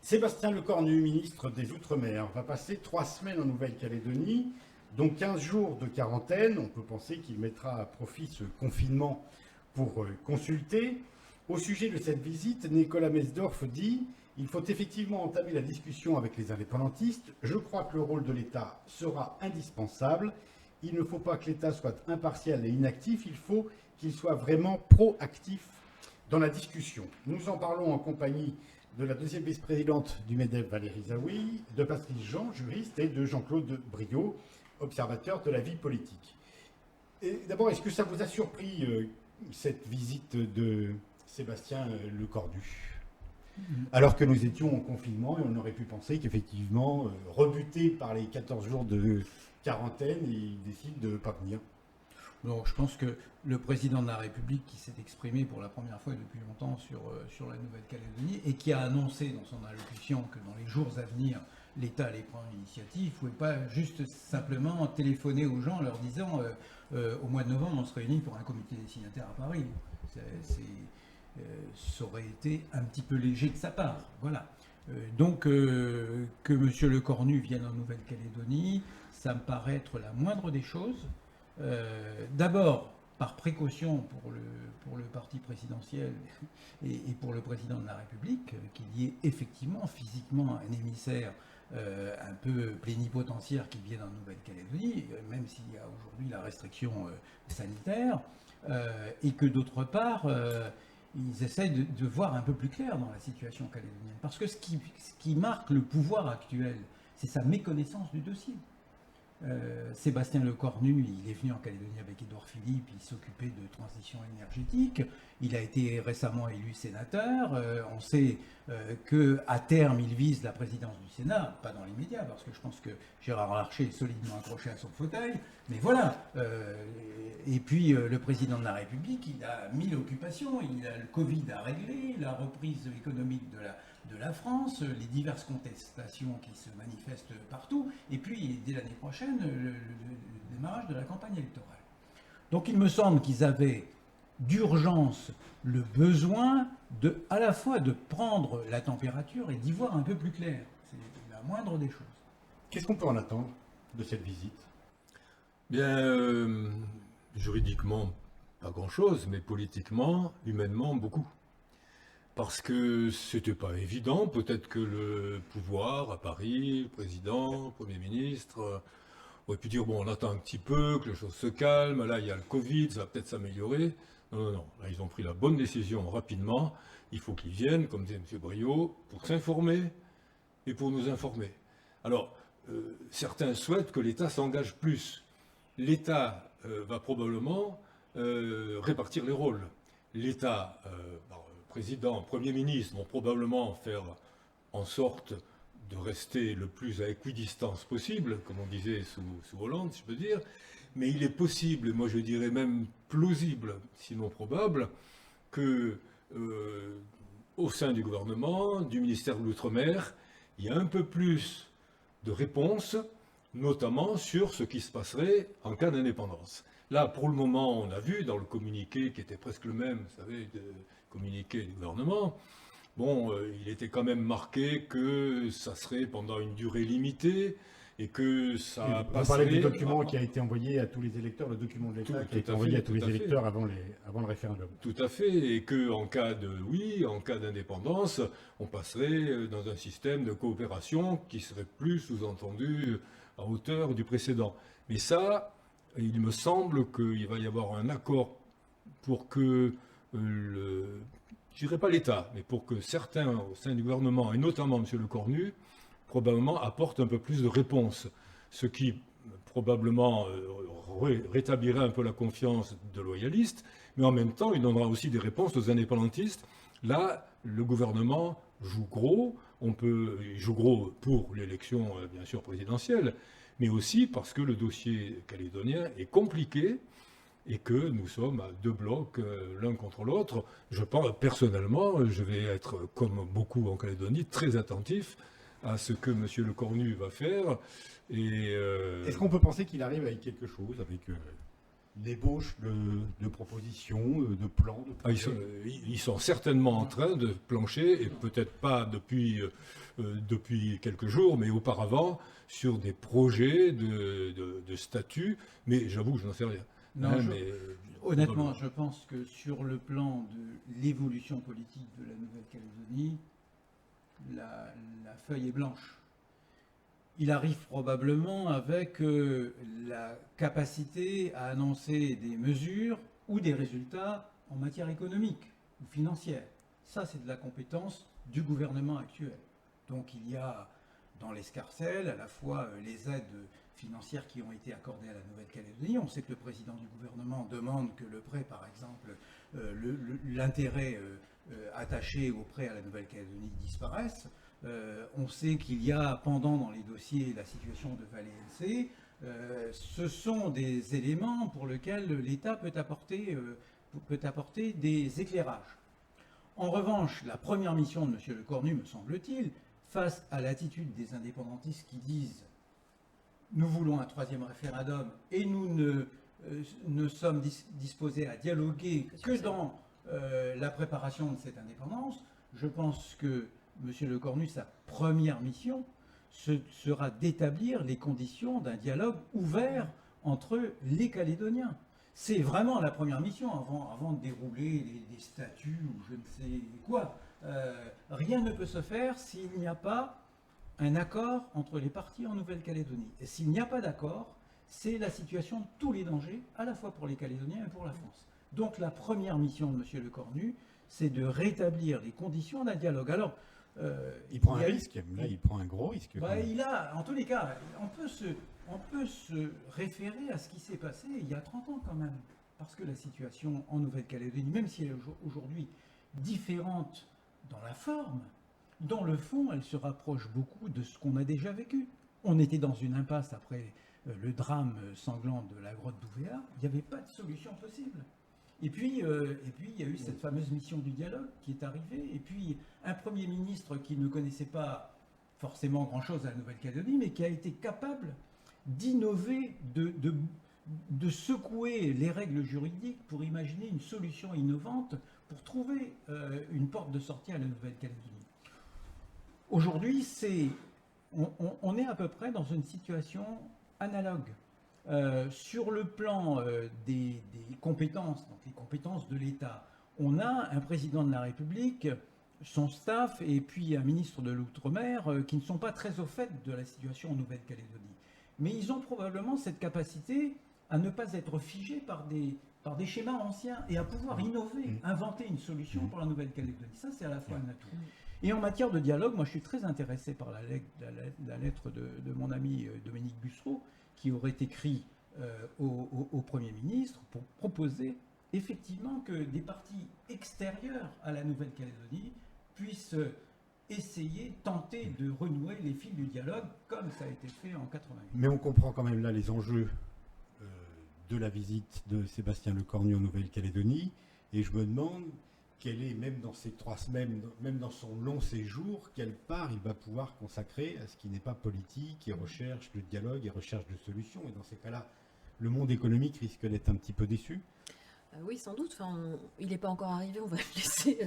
Sébastien Lecornu, ministre des Outre-mer, va passer 3 semaines en Nouvelle-Calédonie, dont 15 jours de quarantaine. On peut penser qu'il mettra à profit ce confinement pour consulter. Au sujet de cette visite, Nicolas Mesdorf dit: il faut effectivement entamer la discussion avec les indépendantistes. Je crois que le rôle de l'État sera indispensable. Il ne faut pas que l'État soit impartial et inactif, il faut qu'il soit vraiment proactif dans la discussion. Nous en parlons en compagnie de la deuxième vice-présidente du MEDEF, Valérie Zaouï, de Patrice Jean, juriste, et de Jean-Claude Briot, observateur de la vie politique. D'abord, est-ce que ça vous a surpris, cette visite de Sébastien Lecornu ? Alors que nous étions en confinement et on aurait pu penser qu'effectivement, rebuté par les 14 jours de quarantaine, il décide de ne pas venir. Non, je pense que le président de la République, qui s'est exprimé pour la première fois depuis longtemps sur la Nouvelle-Calédonie et qui a annoncé dans son allocution que dans les jours à venir, l'État allait prendre l'initiative, il ne pouvait pas juste simplement téléphoner aux gens en leur disant au mois de novembre, on se réunit pour un comité des signataires à Paris. Ça aurait été un petit peu léger de sa part. Voilà. Donc, que M. Lecornu vienne en Nouvelle-Calédonie, ça me paraît être la moindre des choses. D'abord, par précaution pour le parti présidentiel et pour le président de la République, qu'il y ait effectivement physiquement un émissaire un peu plénipotentiaire qui vienne en Nouvelle-Calédonie, même s'il y a aujourd'hui la restriction sanitaire, et que d'autre part, ils essayent de voir un peu plus clair dans la situation calédonienne. Parce que ce qui marque le pouvoir actuel, c'est sa méconnaissance du dossier. Sébastien Lecornu, il est venu en Calédonie avec Édouard Philippe, il s'occupait de transition énergétique, il a été récemment élu sénateur, on sait qu'à terme il vise la présidence du Sénat, pas dans l'immédiat, parce que je pense que Gérard Larcher est solidement accroché à son fauteuil, mais voilà. Et puis le président de la République, il a 1000 occupations, il a le Covid à régler, la reprise économique de la France, les diverses contestations qui se manifestent partout, et puis dès l'année prochaine, le démarrage de la campagne électorale. Donc il me semble qu'ils avaient d'urgence le besoin à la fois de prendre la température et d'y voir un peu plus clair. C'est la moindre des choses. Qu'est-ce qu'on peut en attendre de cette visite ? Bien, juridiquement, pas grand-chose, mais politiquement, humainement, beaucoup. Parce que c'était pas évident, peut-être que le pouvoir à Paris, le président, le Premier ministre, aurait pu dire, bon, on attend un petit peu, que les choses se calment, là il y a le Covid, ça va peut-être s'améliorer. Non, là ils ont pris la bonne décision rapidement, il faut qu'ils viennent, comme disait M. Briot, pour s'informer et pour nous informer. Alors, certains souhaitent que l'État s'engage plus. L'État va probablement répartir les rôles. L'État, président, Premier ministre vont probablement faire en sorte de rester le plus à équidistance possible, comme on disait sous Hollande, si je peux dire, mais il est possible, et moi je dirais même plausible, sinon probable, que au sein du gouvernement, du ministère de l'Outre-mer, il y a un peu plus de réponses, notamment sur ce qui se passerait en cas d'indépendance. Là, pour le moment, on a vu dans le communiqué, qui était presque le même, vous savez, communiqué du gouvernement, bon, il était quand même marqué que ça serait pendant une durée limitée et que ça passerait... On parlait du document qui a été envoyé à tous les électeurs, le document de l'État qui a été envoyé à tous les électeurs avant le référendum. Tout à fait, et qu'en cas d'indépendance, on passerait dans un système de coopération qui serait plus sous-entendu à hauteur du précédent. Mais ça, il me semble qu'il va y avoir un accord pour que je dirais pas l'État, mais pour que certains au sein du gouvernement, et notamment M. Lecornu, probablement apportent un peu plus de réponses. Ce qui probablement rétablira un peu la confiance de loyalistes, mais en même temps, il donnera aussi des réponses aux indépendantistes. Là, le gouvernement joue gros. Il joue gros pour l'élection, bien sûr, présidentielle, mais aussi parce que le dossier calédonien est compliqué et que nous sommes à deux blocs l'un contre l'autre. Je pense, personnellement, je vais être, comme beaucoup en Calédonie, très attentif à ce que M. Lecornu va faire. Est-ce qu'on peut penser qu'il arrive avec quelque chose, avec l'ébauche de propositions, de plans, de Ah, projets. ils sont certainement en train de plancher, et peut-être pas depuis quelques jours, mais auparavant, sur des projets de statut, mais j'avoue que je n'en sais rien. Non, Hein, je- mais, Honnêtement, je pense que sur le plan de l'évolution politique de la Nouvelle-Calédonie, la feuille est blanche. Il arrive probablement avec la capacité à annoncer des mesures ou des résultats en matière économique ou financière. Ça, c'est de la compétence du gouvernement actuel. Donc il y a dans l'escarcelle à la fois les aides financières qui ont été accordées à la Nouvelle-Calédonie. On sait que le président du gouvernement demande que le prêt, par exemple, l'intérêt attaché au prêt à la Nouvelle-Calédonie disparaisse. On sait qu'il y a pendant dans les dossiers la situation de Vallée NC. Ce sont des éléments pour lesquels l'État peut apporter des éclairages. En revanche, la première mission de M. Le Cornu, me semble-t-il, face à l'attitude des indépendantistes qui disent nous voulons un troisième référendum et nous ne sommes disposés à dialoguer que dans la préparation de cette indépendance, je pense que M. Le Cornu, sa première mission sera d'établir les conditions d'un dialogue ouvert entre les Calédoniens. C'est vraiment la première mission avant de dérouler des statuts ou je ne sais quoi. Rien ne peut se faire s'il n'y a pas un accord entre les parties en Nouvelle-Calédonie. Et s'il n'y a pas d'accord, c'est la situation de tous les dangers, à la fois pour les Calédoniens et pour la France. Donc la première mission de M. Le Cornu, c'est de rétablir les conditions d'un dialogue. Alors, il prend un y a eu- risque, là il prend un gros risque. quand bah, même. il a, en tous les cas, on peut se référer à ce qui s'est passé il y a 30 ans quand même. Parce que la situation en Nouvelle-Calédonie, même si elle est aujourd'hui différente dans la forme, dans le fond, elle se rapproche beaucoup de ce qu'on a déjà vécu. On était dans une impasse après le drame sanglant de la grotte d'Ouvéa. Il n'y avait pas de solution possible. Et puis, il y a eu cette fameuse mission du dialogue qui est arrivée. Et puis, un Premier ministre qui ne connaissait pas forcément grand-chose à la Nouvelle-Calédonie, mais qui a été capable d'innover, de secouer les règles juridiques pour imaginer une solution innovante pour trouver une porte de sortie à la Nouvelle-Calédonie. Aujourd'hui, on est à peu près dans une situation analogue. Sur le plan des compétences, donc les compétences de l'État, on a un président de la République, son staff et puis un ministre de l'Outre-mer qui ne sont pas très au fait de la situation en Nouvelle-Calédonie. Mais ils ont probablement cette capacité à ne pas être figés par des schémas anciens et à pouvoir innover, inventer une solution pour la Nouvelle-Calédonie. Ça, c'est à la fois un atout. Et en matière de dialogue, moi je suis très intéressé par la lettre de mon ami Dominique Bussereau, qui aurait écrit au Premier ministre pour proposer effectivement que des partis extérieurs à la Nouvelle-Calédonie puissent essayer, tenter de renouer les fils du dialogue comme ça a été fait en 88. Mais on comprend quand même là les enjeux de la visite de Sébastien Lecornu en Nouvelle-Calédonie. Et je me demande quelle est, même dans ces 3 semaines, même dans son long séjour, quelle part il va pouvoir consacrer à ce qui n'est pas politique et recherche de dialogue et recherche de solutions. Et dans ces cas-là, le monde économique risque d'être un petit peu déçu. Oui, sans doute. Enfin, il n'est pas encore arrivé, on va lui laisser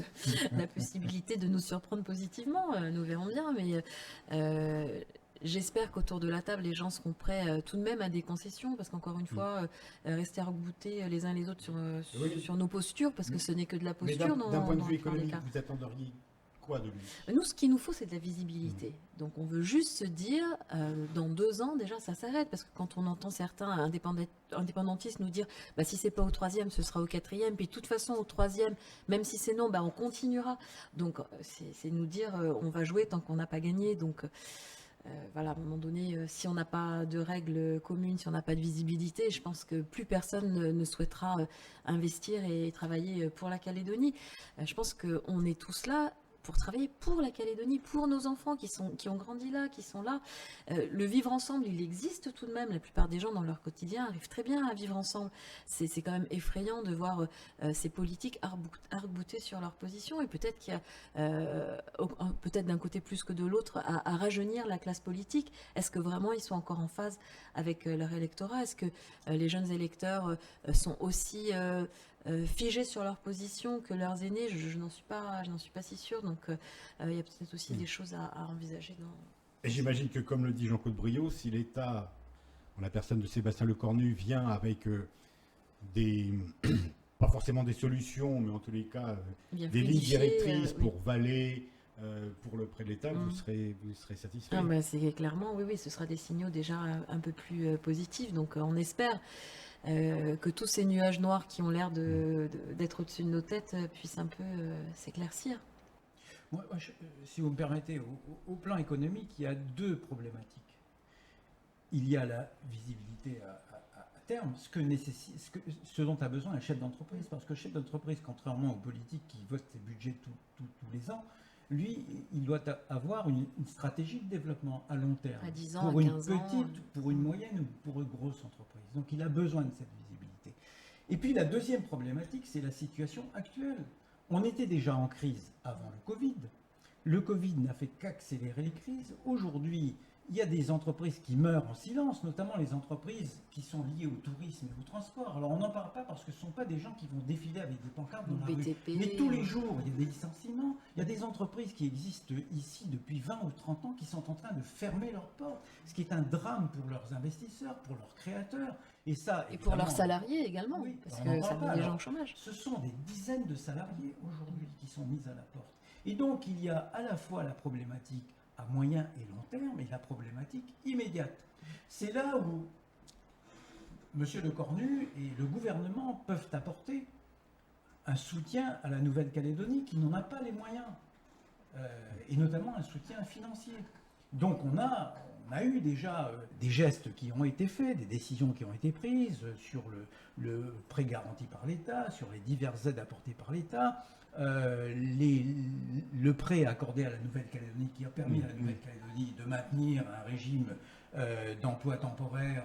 la possibilité de nous surprendre positivement. Nous verrons bien, mais j'espère qu'autour de la table, les gens seront prêts tout de même à des concessions, parce qu'encore une fois, rester arc-boutés les uns les autres sur nos postures, parce que ce n'est que de la Mais posture. d'un point de vue la plupart des économique, cas. vous attenderiez quoi de lui? Nous, ce qu'il nous faut, c'est de la visibilité. Donc, on veut juste se dire, dans 2 ans, déjà, ça s'arrête. Parce que quand on entend certains indépendantistes nous dire, bah, si c'est pas au 3e, ce sera au 4e. Puis, de toute façon, au 3e, même si c'est non, bah, on continuera. Donc, c'est nous dire, on va jouer tant qu'on n'a pas gagné. Donc, voilà, à un moment donné, si on n'a pas de règles communes, si on n'a pas de visibilité, je pense que plus personne ne souhaitera investir et travailler pour la Calédonie. Je pense qu'on est tous là pour travailler pour la Calédonie, pour nos enfants qui ont grandi là, qui sont là. Le vivre ensemble, il existe tout de même. La plupart des gens dans leur quotidien arrivent très bien à vivre ensemble. C'est quand même effrayant de voir ces politiques arc-bouter sur leur position, et peut-être qu'il y a, peut-être d'un côté plus que de l'autre, à rajeunir la classe politique. Est-ce que vraiment ils sont encore en phase avec leur électorat? Est-ce que les jeunes électeurs sont aussi figés sur leur position que leurs aînés? Je n'en suis pas si sûre. Donc il y a peut-être aussi des choses à envisager dans... Et j'imagine que, comme le dit Jean-Claude Briot, si l'État, en la personne de Sébastien Lecornu, vient avec des, pas forcément des solutions, mais en tous les cas Bien des lignes fluidifier, directrices oui. pour Valais, pour le prêt de l'État, vous serez satisfait. Ah, bah, c'est clairement, oui, ce sera des signaux déjà un peu plus positifs. Donc on espère que tous ces nuages noirs qui ont l'air d'être au-dessus de nos têtes puissent un peu s'éclaircir. Moi, si vous me permettez, au plan économique, il y a deux problématiques. Il y a la visibilité à terme, ce dont a besoin un chef d'entreprise. Parce que le chef d'entreprise, contrairement aux politiques qui votent ses budgets tous les ans, lui, il doit avoir une stratégie de développement à long terme. À 10 ans, pour à une 15 ans. petite, pour une moyenne ou pour une grosse entreprise. Donc il a besoin de cette visibilité. Et puis la deuxième problématique, c'est la situation actuelle. On était déjà en crise avant le Covid. Le Covid n'a fait qu'accélérer les crises. Aujourd'hui, il y a des entreprises qui meurent en silence, notamment les entreprises qui sont liées au tourisme et au transport. Alors on n'en parle pas parce que ce ne sont pas des gens qui vont défiler avec des pancartes dans la rue. BTP. Mais tous les jours, il y a des licenciements. Il y a des entreprises qui existent ici depuis 20 ou 30 ans qui sont en train de fermer leurs portes, ce qui est un drame pour leurs investisseurs, pour leurs créateurs. Et ça, Et pour leurs évidemment, salariés également, oui, parce on que en ça parle met pas. des gens Alors, au chômage. ce sont des dizaines de salariés aujourd'hui qui sont mis à la porte. Et donc, il y a à la fois la problématique à moyen et long terme et la problématique immédiate. C'est là où M. Lecornu et le gouvernement peuvent apporter un soutien à la Nouvelle-Calédonie qui n'en a pas les moyens, et notamment un soutien financier. Donc on a eu déjà des gestes qui ont été faits, des décisions qui ont été prises sur le prêt garanti par l'État, sur les diverses aides apportées par l'État, le prêt accordé à la Nouvelle-Calédonie qui a permis à la Nouvelle-Calédonie de maintenir un régime d'emploi temporaire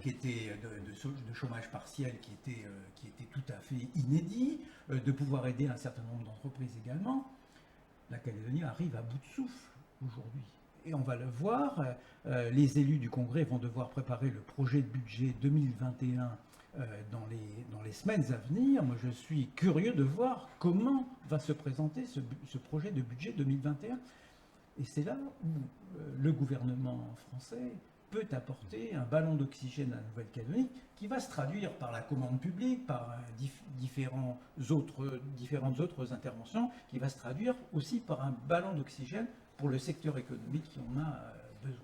qui était de chômage partiel qui était tout à fait inédit, de pouvoir aider un certain nombre d'entreprises également. La Calédonie arrive à bout de souffle aujourd'hui. Et on va le voir, les élus du Congrès vont devoir préparer le projet de budget 2021 dans les semaines à venir. Moi, je suis curieux de voir comment va se présenter ce projet de budget 2021. Et c'est là où le gouvernement français peut apporter un ballon d'oxygène à la Nouvelle-Calédonie qui va se traduire par la commande publique, par différentes autres interventions, qui va se traduire aussi par un ballon d'oxygène pour le secteur économique qui en a besoin.